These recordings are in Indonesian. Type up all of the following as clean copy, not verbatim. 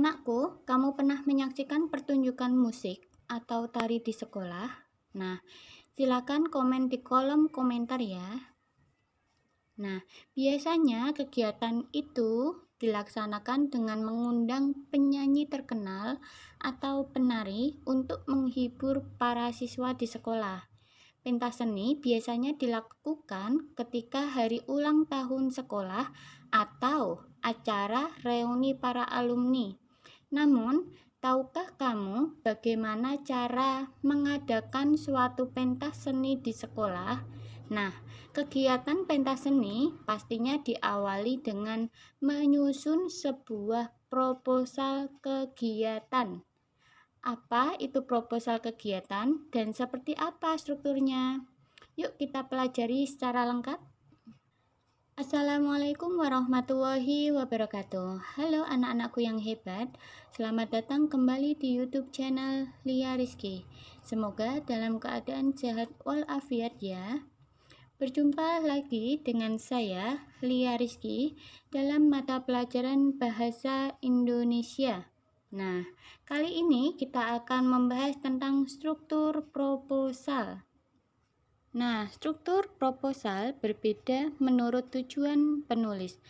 Anakku, kamu pernah menyaksikan pertunjukan musik atau tari di sekolah? Nah, silakan komen di kolom komentar ya. Nah, biasanya kegiatan itu dilaksanakan dengan mengundang penyanyi terkenal atau penari untuk menghibur para siswa di sekolah. Pentas seni biasanya dilakukan ketika hari ulang tahun sekolah atau acara reuni para alumni. Namun, tahukah kamu bagaimana cara mengadakan suatu pentas seni di sekolah? Nah, kegiatan pentas seni pastinya diawali dengan menyusun sebuah proposal kegiatan. Apa itu proposal kegiatan dan seperti apa strukturnya? Yuk kita pelajari secara lengkap. Assalamualaikum warahmatullahi wabarakatuh. Halo anak-anakku yang hebat. Selamat datang kembali di YouTube channel Lia Rizky. Semoga dalam keadaan sehat walafiat ya. Berjumpa lagi dengan saya Lia Rizky dalam mata pelajaran Bahasa Indonesia. Nah, kali ini kita akan membahas tentang struktur proposal. Nah, struktur proposal berbeda menurut tujuan penulis.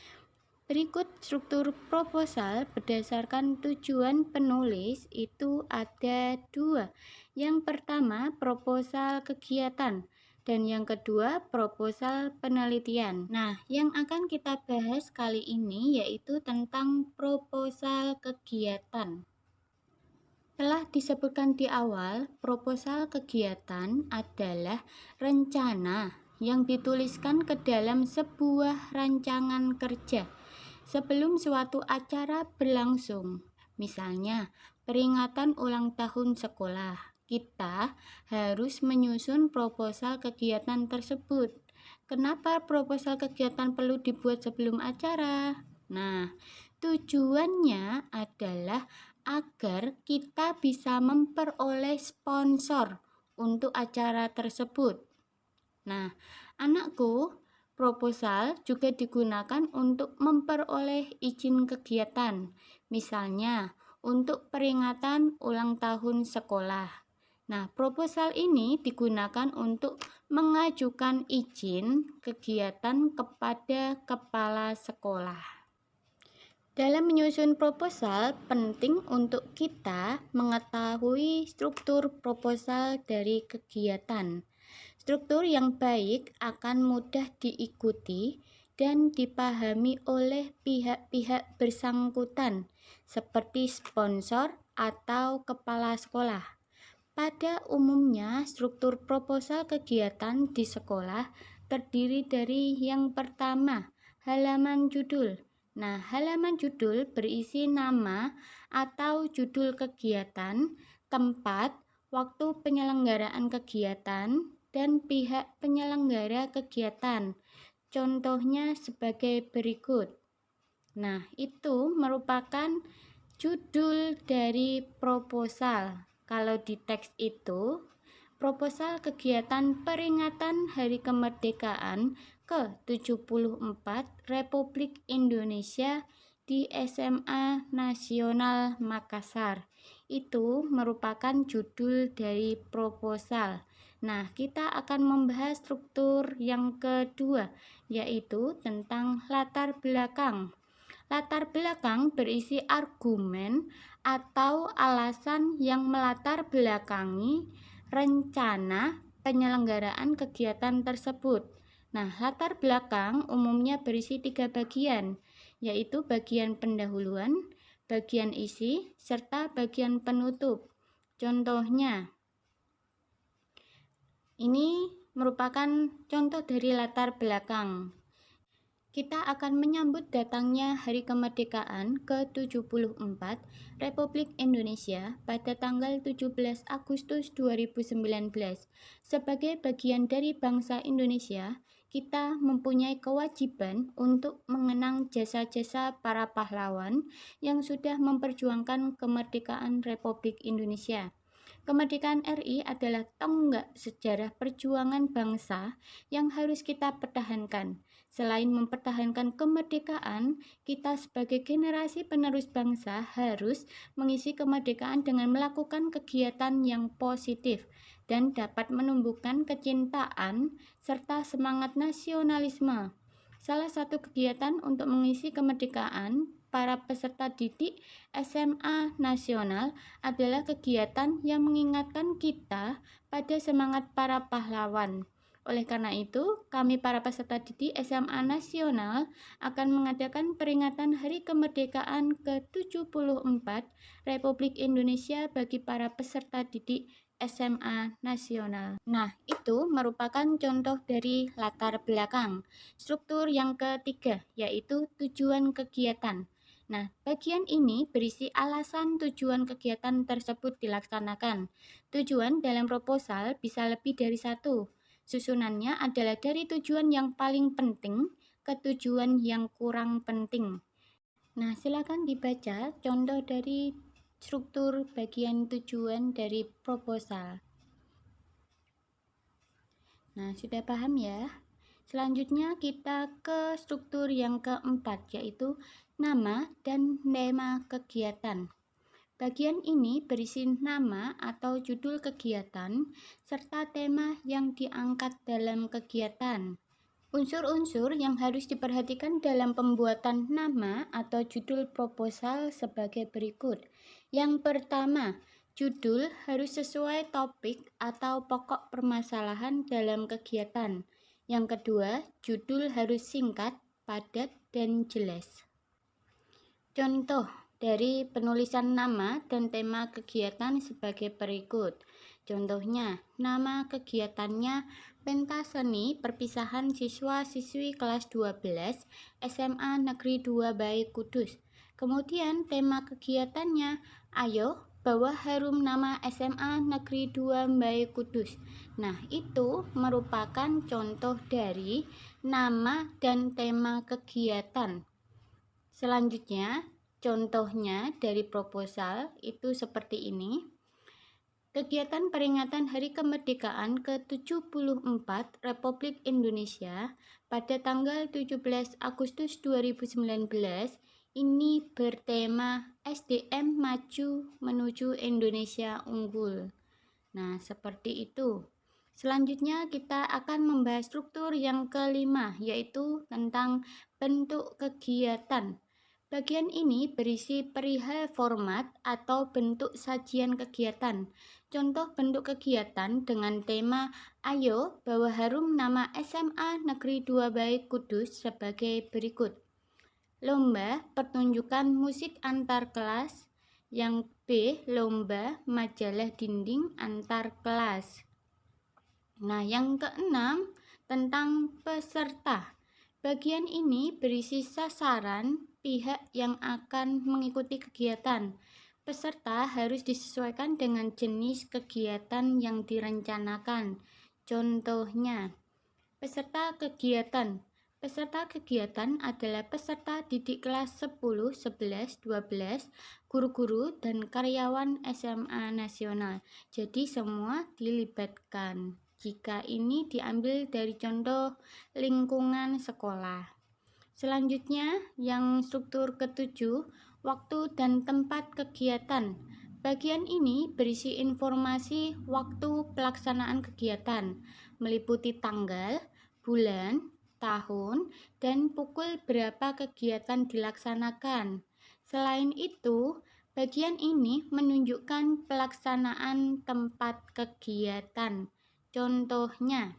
Berikut struktur proposal berdasarkan tujuan penulis itu ada dua. Yang pertama, proposal kegiatan. Dan yang kedua, proposal penelitian. Nah, yang akan kita bahas kali ini yaitu tentang proposal kegiatan. Telah disebutkan di awal, proposal kegiatan adalah rencana yang dituliskan ke dalam sebuah rancangan kerja sebelum suatu acara berlangsung. Misalnya, peringatan ulang tahun sekolah. Kita harus menyusun proposal kegiatan tersebut. Kenapa proposal kegiatan perlu dibuat sebelum acara? Nah, tujuannya adalah agar kita bisa memperoleh sponsor untuk acara tersebut. Nah, anakku, proposal juga digunakan untuk memperoleh izin kegiatan, misalnya untuk peringatan ulang tahun sekolah. Nah, proposal ini digunakan untuk mengajukan izin kegiatan kepada kepala sekolah. Dalam menyusun proposal, penting untuk kita mengetahui struktur proposal dari kegiatan. Struktur yang baik akan mudah diikuti dan dipahami oleh pihak-pihak bersangkutan, seperti sponsor atau kepala sekolah. Pada umumnya, struktur proposal kegiatan di sekolah terdiri dari yang pertama, halaman judul. Nah, halaman judul berisi nama atau judul kegiatan, tempat, waktu penyelenggaraan kegiatan, dan pihak penyelenggara kegiatan. Contohnya sebagai berikut. Nah, itu merupakan judul dari proposal. Kalau di teks itu, proposal kegiatan peringatan Hari Kemerdekaan ke-74 Republik Indonesia di SMA Nasional Makassar. Itu merupakan judul dari proposal. Nah, kita akan membahas struktur yang kedua, yaitu tentang latar belakang. Latar belakang berisi argumen atau alasan yang melatar belakangi rencana penyelenggaraan kegiatan tersebut. Nah, latar belakang umumnya berisi 3 bagian, yaitu bagian pendahuluan, bagian isi, serta bagian penutup. Contohnya, ini merupakan contoh dari latar belakang. Kita akan menyambut datangnya Hari Kemerdekaan ke-74 Republik Indonesia pada tanggal 17 Agustus 2019. Sebagai bagian dari bangsa Indonesia, kita mempunyai kewajiban untuk mengenang jasa-jasa para pahlawan yang sudah memperjuangkan kemerdekaan Republik Indonesia. Kemerdekaan RI adalah tonggak sejarah perjuangan bangsa yang harus kita pertahankan. Selain mempertahankan kemerdekaan, kita sebagai generasi penerus bangsa harus mengisi kemerdekaan dengan melakukan kegiatan yang positif dan dapat menumbuhkan kecintaan serta semangat nasionalisme. Salah satu kegiatan untuk mengisi kemerdekaan para peserta didik SMA nasional adalah kegiatan yang mengingatkan kita pada semangat para pahlawan. Oleh karena itu, kami para peserta didik SMA nasional akan mengadakan peringatan Hari Kemerdekaan ke-74 Republik Indonesia bagi para peserta didik SMA nasional. Nah, itu merupakan contoh dari latar belakang. Struktur yang ketiga, yaitu tujuan kegiatan. Nah, bagian ini berisi alasan tujuan kegiatan tersebut dilaksanakan. Tujuan dalam proposal bisa lebih dari satu. Susunannya adalah dari tujuan yang paling penting ke tujuan yang kurang penting. Nah, silakan dibaca contoh dari struktur bagian tujuan dari proposal. Nah, sudah paham ya? Selanjutnya kita ke struktur yang keempat, yaitu nama dan tema kegiatan. Bagian ini berisi nama atau judul kegiatan serta tema yang diangkat dalam kegiatan. Unsur-unsur yang harus diperhatikan dalam pembuatan nama atau judul proposal sebagai berikut. Yang pertama, judul harus sesuai topik atau pokok permasalahan dalam kegiatan. Yang kedua, judul harus singkat, padat, dan jelas. Contoh dari penulisan nama dan tema kegiatan sebagai berikut. Contohnya, nama kegiatannya Pentas Seni Perpisahan Siswa-siswi kelas 12 SMA Negeri 2 Baik Kudus. Kemudian tema kegiatannya, ayo bawa harum nama SMA Negeri 2 Baik Kudus. Nah, itu merupakan contoh dari nama dan tema kegiatan. Selanjutnya, contohnya dari proposal itu seperti ini. Kegiatan peringatan Hari Kemerdekaan ke-74 Republik Indonesia pada tanggal 17 Agustus 2019 ini bertema SDM Maju Menuju Indonesia Unggul. Nah, seperti itu. Selanjutnya kita akan membahas struktur yang kelima, yaitu tentang bentuk kegiatan. Bagian ini berisi perihal format atau bentuk sajian kegiatan. Contoh bentuk kegiatan dengan tema Ayo bawa harum nama SMA Negeri 2 Baik Kudus sebagai berikut. Lomba pertunjukan musik antar kelas. Yang B, lomba majalah dinding antar kelas. Nah, yang keenam tentang peserta. Bagian ini berisi sasaran pihak yang akan mengikuti kegiatan. Peserta harus disesuaikan dengan jenis kegiatan yang direncanakan. Contohnya, peserta kegiatan. Peserta kegiatan adalah peserta didik kelas 10, 11, 12, guru-guru, dan karyawan SMA nasional. Jadi semua dilibatkan. Jika ini diambil dari contoh lingkungan sekolah. Selanjutnya, yang struktur ketujuh, waktu dan tempat kegiatan. Bagian ini berisi informasi waktu pelaksanaan kegiatan, meliputi tanggal, bulan, tahun, dan pukul berapa kegiatan dilaksanakan. Selain itu, bagian ini menunjukkan pelaksanaan tempat kegiatan. Contohnya,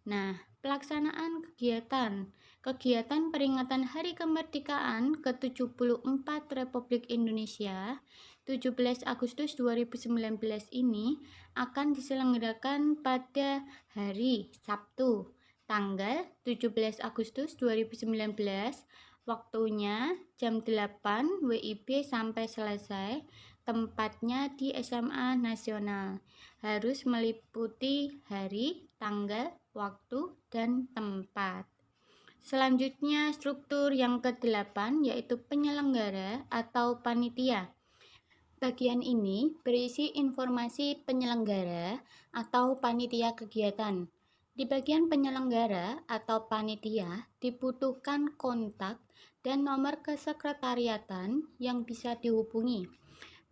nah, pelaksanaan kegiatan. Kegiatan peringatan Hari Kemerdekaan ke-74 Republik Indonesia 17 Agustus 2019 ini akan diselenggarakan pada hari Sabtu, tanggal 17 Agustus 2019, waktunya jam 8 WIB sampai selesai, tempatnya di SMA Nasional. Harus meliputi hari, tanggal, waktu, dan tempat. Selanjutnya, struktur yang ke-8 yaitu penyelenggara atau panitia. Bagian ini berisi informasi penyelenggara atau panitia kegiatan. Di bagian penyelenggara atau panitia dibutuhkan kontak dan nomor kesekretariatan yang bisa dihubungi.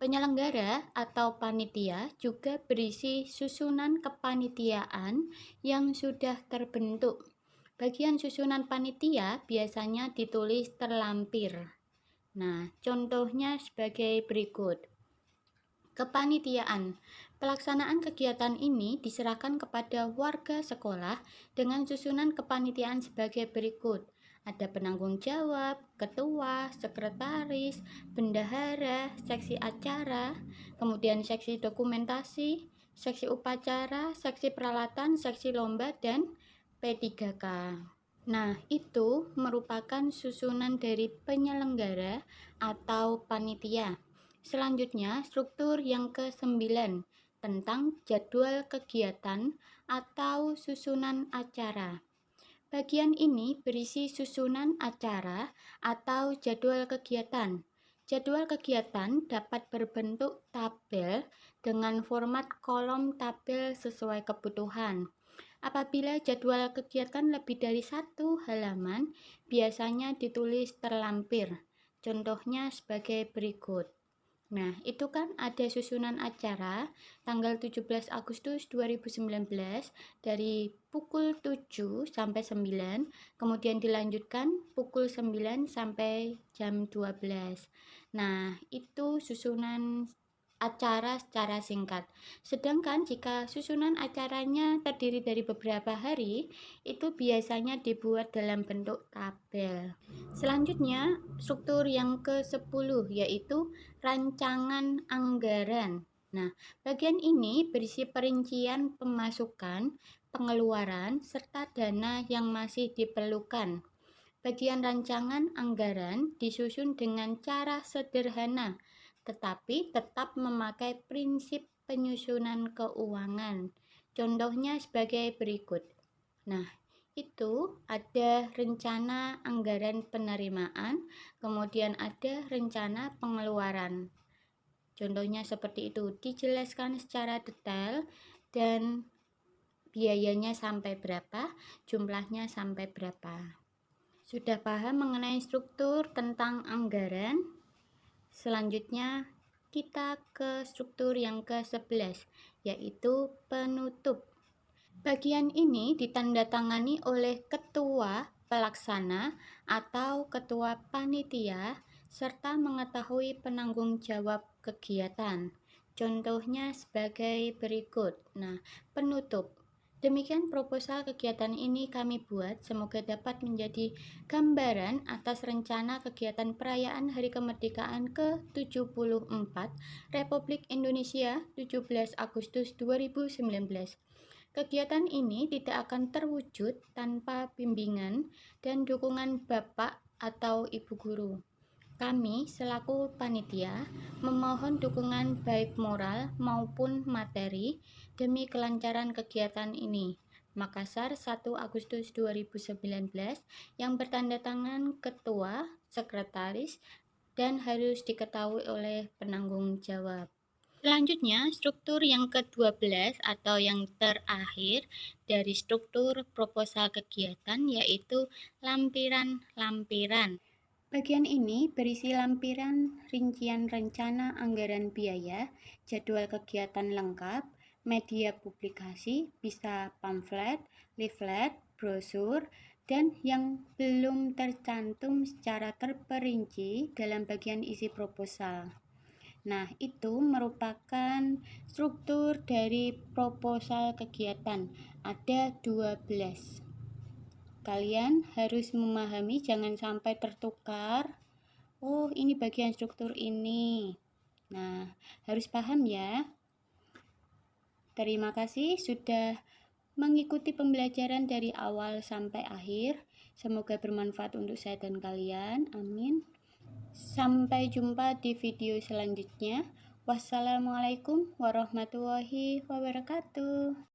Penyelenggara atau panitia juga berisi susunan kepanitiaan yang sudah terbentuk. Bagian susunan panitia biasanya ditulis terlampir. Nah, contohnya sebagai berikut. Kepanitiaan. Pelaksanaan kegiatan ini diserahkan kepada warga sekolah dengan susunan kepanitiaan sebagai berikut. Ada penanggung jawab, ketua, sekretaris, bendahara, seksi acara, kemudian seksi dokumentasi, seksi upacara, seksi peralatan, seksi lomba, dan P3K. Nah, itu merupakan susunan dari penyelenggara atau panitia. Selanjutnya, struktur yang ke-9 tentang jadwal kegiatan atau susunan acara. Bagian ini berisi susunan acara atau jadwal kegiatan. Jadwal kegiatan dapat berbentuk tabel dengan format kolom tabel sesuai kebutuhan. Apabila jadwal kegiatan lebih dari 1 halaman, biasanya ditulis terlampir. Contohnya sebagai berikut. Nah, itu kan ada susunan acara tanggal 17 Agustus 2019 dari pukul 7 sampai 9, kemudian dilanjutkan pukul 9 sampai jam 12. Nah, itu susunan acara secara singkat. Sedangkan jika susunan acaranya terdiri dari beberapa hari, itu biasanya dibuat dalam bentuk tabel. Selanjutnya, struktur yang ke-10 yaitu rancangan anggaran. Nah, bagian ini berisi perincian pemasukan, pengeluaran, serta dana yang masih diperlukan. Bagian rancangan anggaran disusun dengan cara sederhana, tetapi tetap memakai prinsip penyusunan keuangan. Contohnya sebagai berikut. Nah, itu ada rencana anggaran penerimaan, kemudian ada rencana pengeluaran. Contohnya seperti itu, dijelaskan secara detail dan biayanya sampai berapa, jumlahnya sampai berapa. Sudah paham mengenai struktur tentang anggaran? Selanjutnya kita ke struktur yang ke-11, yaitu penutup. Bagian ini ditandatangani oleh ketua pelaksana atau ketua panitia serta mengetahui penanggung jawab kegiatan. Contohnya sebagai berikut. Nah, penutup. Demikian proposal kegiatan ini kami buat, semoga dapat menjadi gambaran atas rencana kegiatan perayaan Hari Kemerdekaan ke-74 Republik Indonesia 17 Agustus 2019. Kegiatan ini tidak akan terwujud tanpa bimbingan dan dukungan Bapak atau Ibu Guru. Kami selaku panitia memohon dukungan baik moral maupun materi demi kelancaran kegiatan ini. Makassar 1 Agustus 2019 yang bertanda tangan ketua, sekretaris, dan harus diketahui oleh penanggung jawab. Selanjutnya, struktur yang ke-12 atau yang terakhir dari struktur proposal kegiatan yaitu lampiran-lampiran. Bagian ini berisi lampiran rincian rencana anggaran biaya, jadwal kegiatan lengkap, media publikasi, bisa pamflet, leaflet, brosur, dan yang belum tercantum secara terperinci dalam bagian isi proposal. Nah, itu merupakan struktur dari proposal kegiatan. Ada 12. Kalian harus memahami, jangan sampai tertukar. Oh, ini bagian struktur ini. Nah, harus paham ya. Terima kasih sudah mengikuti pembelajaran dari awal sampai akhir. Semoga bermanfaat untuk saya dan kalian. Amin. Sampai jumpa di video selanjutnya. Wassalamualaikum warahmatullahi wabarakatuh.